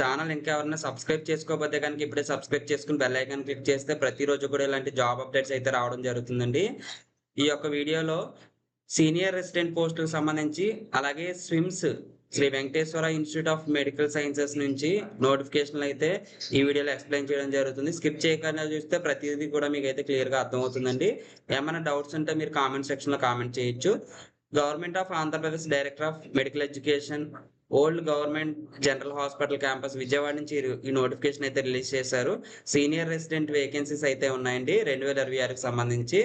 Channel ఇంకా ఎవరైనా subscribe చేసుకోకపోతే కనుక ఇప్పుడే సబ్స్క్రైబ్ చేసుకుని బెల్ ఐకాన్ క్లిక్ చేస్తే ప్రతిరోజు కూడా ఇలాంటి జాబ్ అప్డేట్స్ అయితే రావడం జరుగుతుందండి. ఈ యొక్క వీడియోలో సీనియర్ రెసిడెంట్ పోస్టులకు సంబంధించి అలాగే SVIMS Sri Venkateswara institute of medical sciences నుంచి నోటిఫికేషన్లు అయితే ఈ వీడియోలో ఎక్స్ప్లెయిన్ చేయడం జరుగుతుంది. స్కిప్ చేయకుండా చూస్తే ప్రతిదీ కూడా మీకు అయితే క్లియర్గా అర్థమవుతుందండి. ఏమైనా డౌట్స్ ఉంటే మీరు కామెంట్ సెక్షన్లో కామెంట్ చేయొచ్చు. Government of Andhra Pradesh director of medical education old government general hospital campus Vijayawada నుంచి ఈ నోటిఫికేషన్ అయితే రిలీజ్ చేశారు. సీనియర్ రెసిడెంట్ వేకెన్సీస్ అయితే ఉన్నాయండి 2026కి సంబంధించి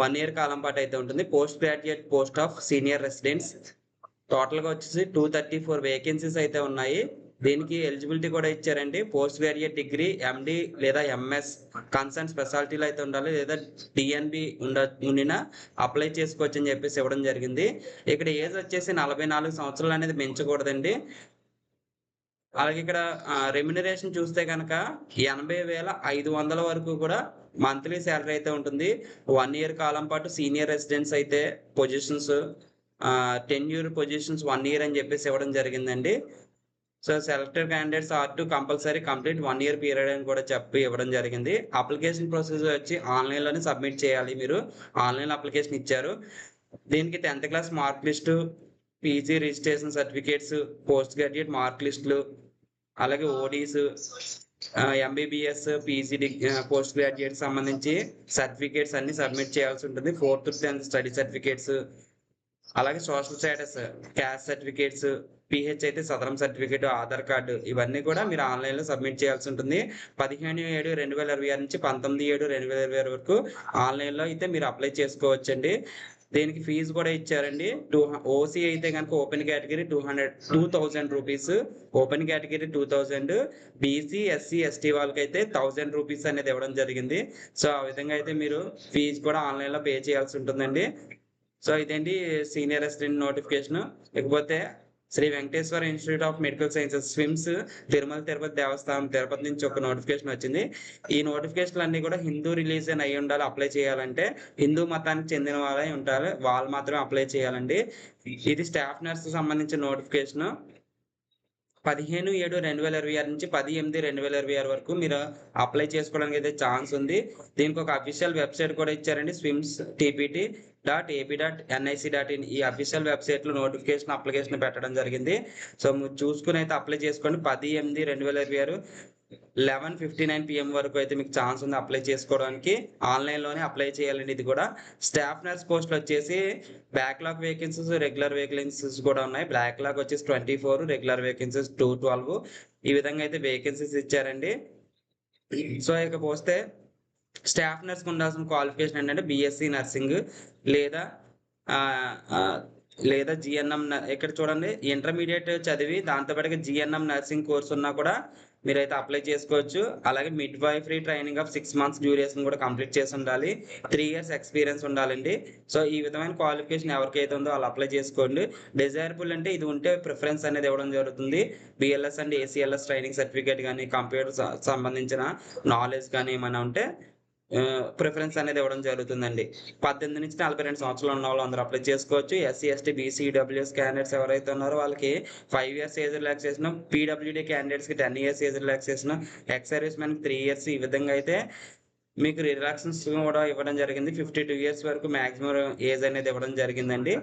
1 year కాలం పాటు అయితే ఉంటుంది. Post graduate post of senior residents టోటల్గా వచ్చేసి 234 వేకెన్సీస్ అయితే ఉన్నాయి. దీనికి ఎలిజిబిలిటీ కూడా ఇచ్చారండి. పోస్ట్ గ్రాడ్యుయేట్ డిగ్రీ ఎండి లేదా ఎంఎస్ కన్సర్న్ స్పెషాలిటీలో అయితే ఉండాలి, లేదా డిఎన్బి ఉండినా అప్లై చేసుకోవచ్చు అని చెప్పేసి ఇవ్వడం జరిగింది. ఇక్కడ ఏజ్ వచ్చేసి 44 సంవత్సరాలు అనేది పెంచకూడదండి. అలాగే ఇక్కడ రెమ్యునరేషన్ చూస్తే కనుక 80,500 వరకు కూడా మంత్లీ శాలరీ అయితే ఉంటుంది. 1 year కాలం పాటు సీనియర్ రెసిడెంట్స్ అయితే పొజిషన్స్ టెన్యూర్ పొజిషన్స్ 1 year అని చెప్పేసి ఇవ్వడం జరిగిందండి. So selected candidates are to compulsory complete 1 year period అని కూడా చెప్పి ఇవ్వడం జరిగింది. అప్లికేషన్ ప్రొసీజర్ వచ్చి ఆన్లైన్లోనే సబ్మిట్ చేయాలి. మీరు ఆన్లైన్ అప్లికేషన్ ఇచ్చారు. దీనికి 10th class mark list, PG registration certificates, post graduate mark లిస్టులు, అలాగే ఓడీస్, ఎంబీబీఎస్, పీజీ పోస్ట్ గ్రాడ్యుయేట్ సంబంధించి సర్టిఫికేట్స్ అన్ని సబ్మిట్ చేయాల్సి ఉంటుంది. 4th to 10th study certificates, అలాగే social status, caste certificates, PH అయితే సదరం సర్టిఫికేట్, ఆధార్ కార్డు, ఇవన్నీ కూడా మీరు ఆన్లైన్లో సబ్మిట్ చేయాల్సి ఉంటుంది. 15/7/2026 నుంచి 19/7/2026 వరకు ఆన్లైన్లో అయితే మీరు అప్లై చేసుకోవచ్చండి. దీనికి ఫీజు కూడా ఇచ్చారండి. ఓసీ అయితే కనుక open category 2,000 rupees, open category 2,000, BC SC ST వాళ్ళకి అయితే 1,000 రూపీస్ అనేది ఇవ్వడం జరిగింది. సో ఆ విధంగా అయితే మీరు ఫీజు కూడా ఆన్లైన్లో పే చేయాల్సి ఉంటుందండి. సో ఇదేంటి సీనియర్ రెసిడెంట్ నోటిఫికేషన్. ఇకపోతే Shri Venkateswara institute of medical sciences SVIMS Tirumala Tirupati Devasthanam Tirupati నుంచి ఒక నోటిఫికేషన్ వచ్చింది. ఈ నోటిఫికేషన్లు అన్ని కూడా హిందూ రిలీజియన్ అయి ఉండాలి. అప్లై చేయాలంటే హిందూ మతానికి చెందిన వాళ్ళై ఉంటారు, వాళ్ళు మాత్రమే అప్లై చేయాలండి. ఇది స్టాఫ్ నర్స్ సంబంధించిన నోటిఫికేషన్. 15/7/2026 నుంచి 10/8/2026 వరకు మీరు అప్లై చేసుకోవడానికి అయితే ఛాన్స్ ఉంది. దీనికి ఒక అఫీషియల్ వెబ్సైట్ కూడా ఇచ్చారండి, swims.ap.nic.in. ఈ అఫీషియల్ వెబ్సైట్లో నోటిఫికేషన్ అప్లికేషన్ పెట్టడం జరిగింది. సో మీరు చూసుకుని అయితే అప్లై చేసుకోండి. 10/8/2026 11:59 PM వరకు అయితే మీకు ఛాన్స్ ఉంది అప్లై చేసుకోవడానికి. ఆన్లైన్లోనే అప్లై చేయాలండి. ఇది కూడా స్టాఫ్ నర్స్ పోస్టులు వచ్చేసి బ్యాక్లాగ్ వేకెన్సీస్, రెగ్యులర్ వేకెన్సీస్ కూడా ఉన్నాయి. బ్యాక్లాగ్ వచ్చేసి 24, రెగ్యులర్ వేకెన్సీస్ 212. ఈ విధంగా అయితే వేకెన్సీస్ ఇచ్చారండి. సో ఇకపోతే స్టాఫ్ నర్స్కి ఉండాల్సిన క్వాలిఫికేషన్ ఏంటంటే బీఎస్సీ నర్సింగ్ లేదా జిఎన్ఎం. ఇక్కడ చూడండి, ఇంటర్మీడియట్ చదివి దాంతోపాటుగా జిఎన్ఎం నర్సింగ్ కోర్స్ ఉన్నా కూడా మీరైతే అప్లై చేసుకోవచ్చు. అలాగే midwifery training of 6 months duration కూడా కంప్లీట్ చేసి ఉండాలి. 3 years ఎక్స్పీరియన్స్ ఉండాలండి. సో ఈ విధమైన క్వాలిఫికేషన్ ఎవరికైతే ఉందో వాళ్ళు అప్లై చేసుకోండి. డిజైరబుల్ అంటే ఇది ఉంటే ప్రిఫరెన్స్ అనేది ఇవ్వడం జరుగుతుంది. BLS and ACLS training certificate కానీ, కంప్యూటర్ సంబంధించిన నాలెడ్జ్ కానీ ఏమైనా ఉంటే ప్రిఫరెన్స్ అనేది ఇవ్వడం జరుగుతుందండి. 18 నుంచి 42 సంవత్సరాలు ఉన్న వాళ్ళు అందరూ అప్లై చేసుకోవచ్చు. SC ST BC WS candidates ఎవరైతే ఉన్నారో వాళ్ళకి 5 years ఏజ్ రిలాక్సేషన్, పీడబ్ల్యూడీ క్యాండిడేట్స్కి 10 years age relaxation, ex service మ్యాన్కి 3 years. ఈ విధంగా అయితే మీకు రిలాక్సేషన్స్ కూడా ఇవ్వడం జరిగింది. 52 years వరకు మ్యాక్సిమం ఏజ్ అనేది ఇవ్వడం జరిగిందండి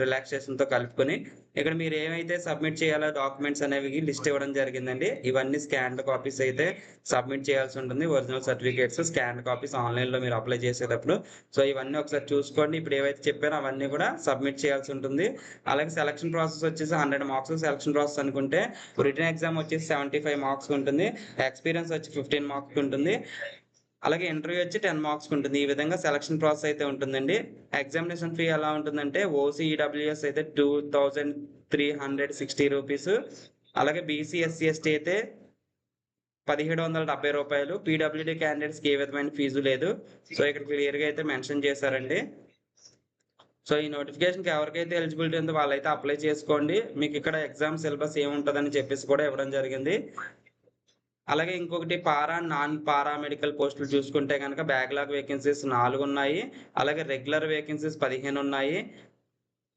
రిలాక్సేషన్తో కలుపుకొని. ఇక్కడ మీరు ఏమైతే సబ్మిట్ చేయాలో డాక్యుమెంట్స్ అనేవి లిస్ట్ ఇవ్వడం జరిగిందండి. ఇవన్నీ స్కాన్డ్ కాపీస్ అయితే సబ్మిట్ చేయాల్సి ఉంటుంది. ఒరిజినల్ సర్టిఫికేట్స్, స్కాన్డ్ కాపీస్ ఆన్లైన్లో మీరు అప్లై చేసేటప్పుడు. సో ఇవన్నీ ఒకసారి చూసుకోండి. ఇప్పుడు ఏవైతే చెప్పారో అవన్నీ కూడా సబ్మిట్ చేయాల్సి ఉంటుంది. అలాగే సెలక్షన్ ప్రాసెస్ వచ్చేసి 100 marks సెలక్షన్ ప్రాసెస్ అనుకుంటే, రిటన్ ఎగ్జామ్ వచ్చేసి 75 marks ఉంటుంది, ఎక్స్పీరియన్స్ వచ్చి 15 marks ఉంటుంది, అలాగే ఇంటర్వ్యూ వచ్చి 10 marks ఉంటుంది. ఈ విధంగా సెలక్షన్ ప్రాసెస్ అయితే ఉంటుందండి. ఎగ్జామినేషన్ ఫీ ఎలా ఉంటుందంటే ఓసీఈడబ్ల్యూఎస్ అయితే 2,360 రూపీస్, అలాగే బీసీ ఎస్సీ ఎస్టీ అయితే 1,770 రూపాయలు. పీడబ్ల్యూడీ క్యాండిడేట్స్కి ఏ విధమైన ఫీజు లేదు. సో ఇక్కడ క్లియర్గా అయితే మెన్షన్ చేశారండి. సో ఈ నోటిఫికేషన్కి ఎవరికైతే ఎలిజిబిలిటీ ఉందో వాళ్ళైతే అప్లై చేసుకోండి. మీకు ఇక్కడ ఎగ్జామ్ సిలబస్ ఏముంటుందని చెప్పేసి కూడా ఇవ్వడం జరిగింది. అలాగే ఇంకొకటి నాన్ పారామెడికల్ పోస్టులు చూసుకుంటే కనుక బ్యాక్లాగ్ వేకెన్సీస్ 4 ఉన్నాయి, అలాగే రెగ్యులర్ వేకెన్సీస్ 15 ఉన్నాయి,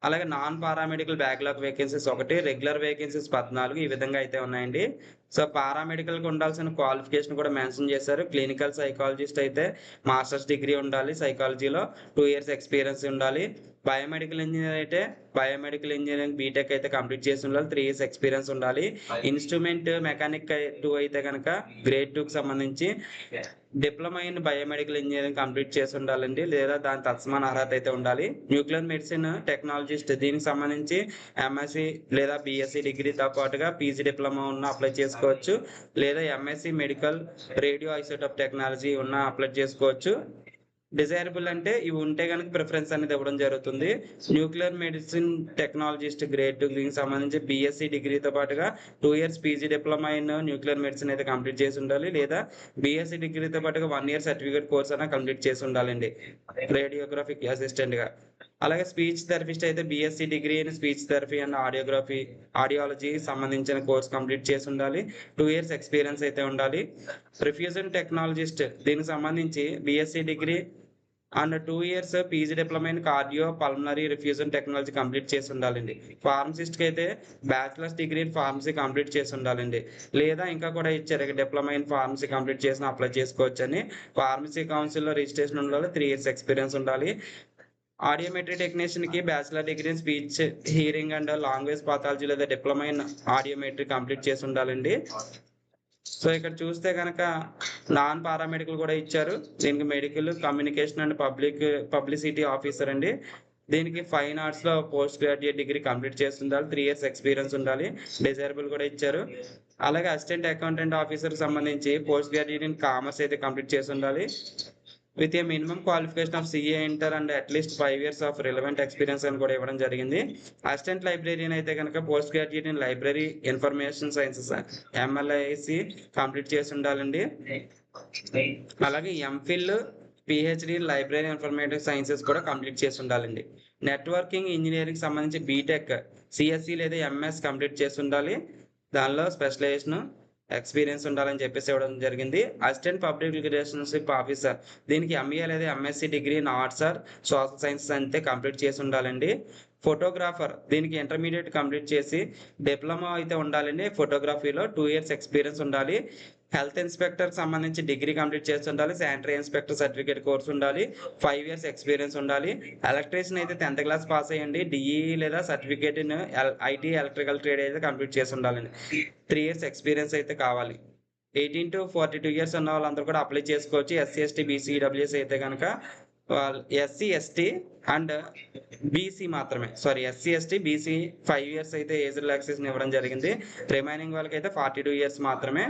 అలాగే non paramedical backlog vacancies 1, regular vacancies 14. ఈ విధంగా అయితే ఉన్నాయండి. సో పారామెడికల్‌కి ఉండాల్సిన క్వాలిఫికేషన్ కూడా మెన్షన్ చేశారు. క్లినికల్ సైకాలజిస్ట్ అయితే మాస్టర్స్ డిగ్రీ ఉండాలి సైకాలజీలో. 2 ఇయర్స్ ఎక్స్‌పీరియన్స్ ఉండాలి. బయోమెడికల్ ఇంజినీర్ అయితే బయోమెడికల్ ఇంజినీరింగ్ బీటెక్ అయితే కంప్లీట్ చేసి ఉండాలి. 3 ఇయర్స్ ఎక్స్‌పీరియన్స్ ఉండాలి. ఇన్‌స్ట్రుమెంట్ మెకానిక్ 2 అయితే గనక గ్రేడ్ 2కి సంబంధించి diploma in biomedical engineering complete చేసి ఉండాలండి. లేదా దాని తత్సమాన అర్హత అయితే ఉండాలి. న్యూక్లియర్ మెడిసిన్ టెక్నాలజిస్ట్ దీనికి సంబంధించి ఎంఎస్‌సి లేదా బీఎస్‌సి డిగ్రీతో పాటుగా పీజీ డిప్లొమా ఉన్న అప్లై చేసుకోవచ్చు. లేదా MSc medical radio isotope technology ఉన్న అప్లై చేసుకోవచ్చు. డిజైరబుల్ అంటే ఇవి ఉంటే గనుక ప్రిఫరెన్స్ అనేది ఇవ్వడం జరుగుతుంది. న్యూక్లియర్ మెడిసిన్ టెక్నాలజిస్ట్ గ్రేడ్ 2 దీనికి సంబంధించి బీఎస్‌సి డిగ్రీతో పాటుగా 2 years PG diploma in nuclear medicine అయితే కంప్లీట్ చేసి ఉండాలి. లేదా బీఎస్‌సి డిగ్రీతో పాటుగా 1 ఇయర్ సర్టిఫికేట్ కోర్స్ అయినా కంప్లీట్ చేసి ఉండాలండి రేడియోగ్రాఫిక్ అసిస్టెంట్‌గా. అలాగే స్పీచ్ థెరపిస్ట్ అయితే BSc degree in speech therapy and audiology సంబంధించిన కోర్స్ కంప్లీట్ చేసి ఉండాలి. 2 ఇయర్స్ ఎక్స్‌పీరియన్స్ అయితే ఉండాలి. రిఫ్యూజన్ టెక్నాలజిస్ట్ దీనికి సంబంధించి BSc degree and 2 years PG diploma in cardio pulmonary perfusion technology complete చేసి ఉండాలండి. ఫార్మసిస్ట్‌కి అయితే bachelors degree in pharmacy complete చేసి ఉండాలండి. లేదా ఇంకా కూడా ఇచ్చారు డిప్లొమా ఇన్ ఫార్మసీ కంప్లీట్ చేసిన అప్లై చేసుకోవచ్చని. ఫార్మసీ కౌన్సిల్‌లో రిజిస్ట్రేషన్ ఉండాలి. 3 ఇయర్స్ ఎక్స్‌పీరియన్స్ ఉండాలి. ఆడియోమెట్రీ టెక్నీషియన్‌కి bachelor degree in speech, hearing and language pathology లేదా డిప్లొమా ఇన్ ఆడియోమెట్రీ కంప్లీట్ చేసి ఉండాలండి. సో ఇక్కడ చూస్తే గనక నాన్ పారామెడికల్ కూడా ఇచ్చారు. దీనికి medical, communication and publicity officer అండి. దీనికి ఫైన్ ఆర్ట్స్‌లో పోస్ట్ గ్రాడ్యుయేట్ డిగ్రీ కంప్లీట్ చేసి ఉండాలి. 3 ఇయర్స్ ఎక్స్‌పీరియన్స్ ఉండాలి. డిజైరబుల్ కూడా ఇచ్చారు. అలాగే అసిస్టెంట్ అకౌంటెంట్ ఆఫీసర్‌కి సంబంధించి పోస్ట్ గ్రాడ్యుయేట్ ఇన్ కామర్స్ అయితే కంప్లీట్ చేసి ఉండాలి. With a minimum qualification of CA inter and at least 5 years of relevant experience అని కూడా ఇవ్వడం జరిగింది. అసిస్టెంట్ లైబ్రేరియన్ అయితే గనక post graduate in library information sciences MLISc complete చేసి ఉండాలండి. అలాగే MPhil, PhD library informative sciences కూడా కంప్లీట్ చేసి ఉండాలండి. నెట్వర్కింగ్ ఇంజినీరింగ్ సంబంధించి బీటెక్, సిఎస్సి లేదా ఎంఎస్ కంప్లీట్ చేసి ఉండాలి. దానిలో స్పెషలైజేషన్ ఎక్స్‌పీరియన్స్ ఉండాలని చెప్పేసి ఇవ్వడం జరిగింది. అసిస్టెంట్ పబ్లిక్ రిలేషన్‌షిప్ ఆఫీసర్ దీనికి ఎంఈఏ లేదా MSc degree in arts or social sciences అంతే కంప్లీట్ చేసి ఉండాలండి. ఫోటోగ్రాఫర్ దీనికి ఇంటర్మీడియట్ కంప్లీట్ చేసి డిప్లొమా అయితే ఉండాలండి. ఫోటోగ్రఫీలో 2 ఇయర్స్ ఎక్స్‌పీరియన్స్ ఉండాలి. హెల్త్ ఇన్స్‌పెక్టర్‌కి సంబంధించి డిగ్రీ కంప్లీట్ చేసి ఉండాలి. శానిటరీ ఇన్స్‌పెక్టర్ సర్టిఫికేట్ కోర్స్ ఉండాలి. 5 ఇయర్స్ ఎక్స్‌పీరియన్స్ ఉండాలి. ఎలక్ట్రీషియన్ అయితే 10th క్లాస్ పాస్ అయ్యండి. డిఈఈ లేదా certificate in IT electrical trade అయితే కంప్లీట్ చేసి ఉండాలండి. 3 ఇయర్స్ ఎక్స్‌పీరియన్స్ అయితే కావాలి. 18-42 ఇయర్స్ ఉన్న వాళ్ళందరూ కూడా అప్లై చేసుకోవచ్చు. ఎస్సీ, ఎస్టీ, బీసీ, ఈడబ్ల్యూఎస్ అయితే గనక ఎస్సీ, ఎస్టీ అండ్ బీసీ మాత్రమే. ఎస్సీ, ఎస్టీ, బీసీ 5 ఇయర్స్ అయితే ఏజ్ రిలాక్సేషన్ ఇవ్వడం జరిగింది. రిమైనింగ్ వాళ్ళకైతే 42 ఇయర్స్ మాత్రమే.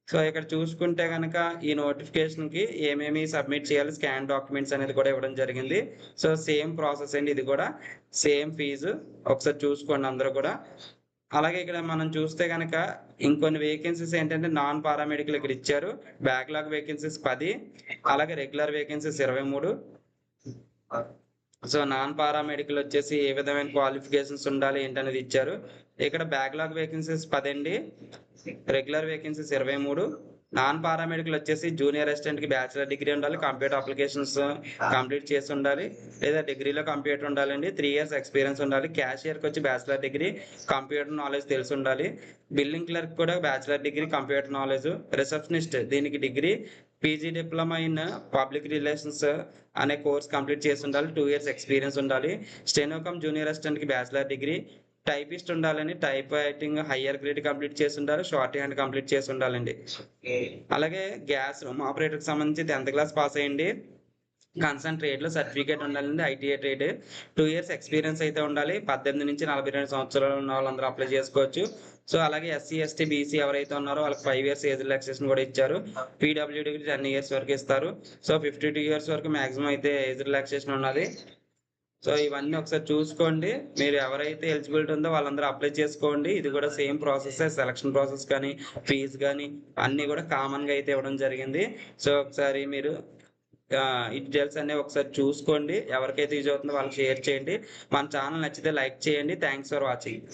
సో ఇక్కడ చూసుకుంటే గనక ఈ నోటిఫికేషన్‌కి ఏమేమి సబ్మిట్ చేయాలి, స్కాన్ డాక్యుమెంట్స్ అనేది కూడా ఇవ్వడం జరిగింది. సో సేమ్ ప్రాసెస్ అండి ఇది కూడా. సేమ్ ఫీజు ఒకసారి చూసుకోండి అందరూ కూడా. అలాగే ఇక్కడ మనం చూస్తే గనక ఇంకొన్ని వేకెన్సీస్ ఏంటంటే నాన్ పారామెడికల్ ఇక్కడ ఇచ్చారు. బ్యాక్‌లాగ్ వేకెన్సీస్ 10, అలాగే regular vacancies 23. So non paramedical వచ్చేసి ఏ విధమైన క్వాలిఫికేషన్స్ ఉండాలి ఏంటనేది ఇచ్చారు. ఇక్కడ బ్యాక్‌లాగ్ వేకెన్సీస్ 10 అండి. Regular vacancies 23. నాన్ పారామెడికల్ వచ్చేసి జూనియర్ అసిస్టెంట్‌కి బ్యాచిలర్ డిగ్రీ ఉండాలి. కంప్యూటర్ అప్లికేషన్స్ కంప్లీట్ చేసి ఉండాలి. లేదా డిగ్రీలో కంప్యూటర్ ఉండాలండి. 3 ఇయర్స్ ఎక్స్‌పీరియన్స్ ఉండాలి. క్యాషియర్‌కి వచ్చి బ్యాచిలర్ డిగ్రీ, కంప్యూటర్ నాలెడ్జ్ తెలిసి ఉండాలి. బిల్లింగ్ క్లర్క్ కూడా bachelor degree, computer knowledge. Receptionist దీనికి degree, PG diploma in public relations అనే కోర్స్ కంప్లీట్ చేసి ఉండాలి. 2 ఇయర్స్ ఎక్స్‌పీరియన్స్ ఉండాలి. స్టెనో కమ్ జూనియర్ అసిస్టెంట్‌కి బ్యాచిలర్ డిగ్రీ. టైపిస్ట్ ఉండాలని, type writing higher grade complete చేసి ఉండాలి. షార్ట్ హ్యాండ్ కంప్లీట్ చేసి ఉండాలండి. అలాగే గ్యాస్ రూమ్ ఆపరేటర్‌కి సంబంధించి 10th క్లాస్ పాస్ అయ్యండి. కన్సర్న్ ట్రేడ్‌లో సర్టిఫికేట్ ఉండాలండి. ITI trade. 2 ఇయర్స్ ఎక్స్‌పీరియన్స్ అయితే ఉండాలి. 18-42 సంవత్సరాలు ఉన్న వాళ్ళందరూ అప్లై చేసుకోవచ్చు. సో అలాగే ఎస్సీ, ఎస్టీ, బీసీ ఎవరైతే ఉన్నారో వాళ్ళకి 5 ఇయర్స్ ఏజ్ రిలాక్సేషన్ కూడా ఇచ్చారు. పీడబ్ల్యూడీకి 10 ఇయర్స్ వరకు ఇస్తారు. సో 52 ఇయర్స్ వరకు మాక్సిమం అయితే ఏజ్ రిలాక్సేషన్ ఉన్నది. సో ఇవన్నీ ఒకసారి చూసుకోండి. మీరు ఎవరైతే ఎలిజిబిలిటీ ఉందో వాళ్ళందరూ అప్లై చేసుకోండి. ఇది కూడా సేమ్ ప్రాసెస్సే. సెలక్షన్ ప్రాసెస్ కానీ, ఫీజ్ కానీ అన్నీ కూడా కామన్‌గా అయితే ఇవ్వడం జరిగింది. సో ఒకసారి మీరు ఈ డీటెయిల్స్ అన్నీ ఒకసారి చూసుకోండి. ఎవరికైతే యూజ్ అవుతుందో వాళ్ళకి షేర్ చేయండి. మన ఛానల్ నచ్చితే లైక్ చేయండి. Thanks for watching.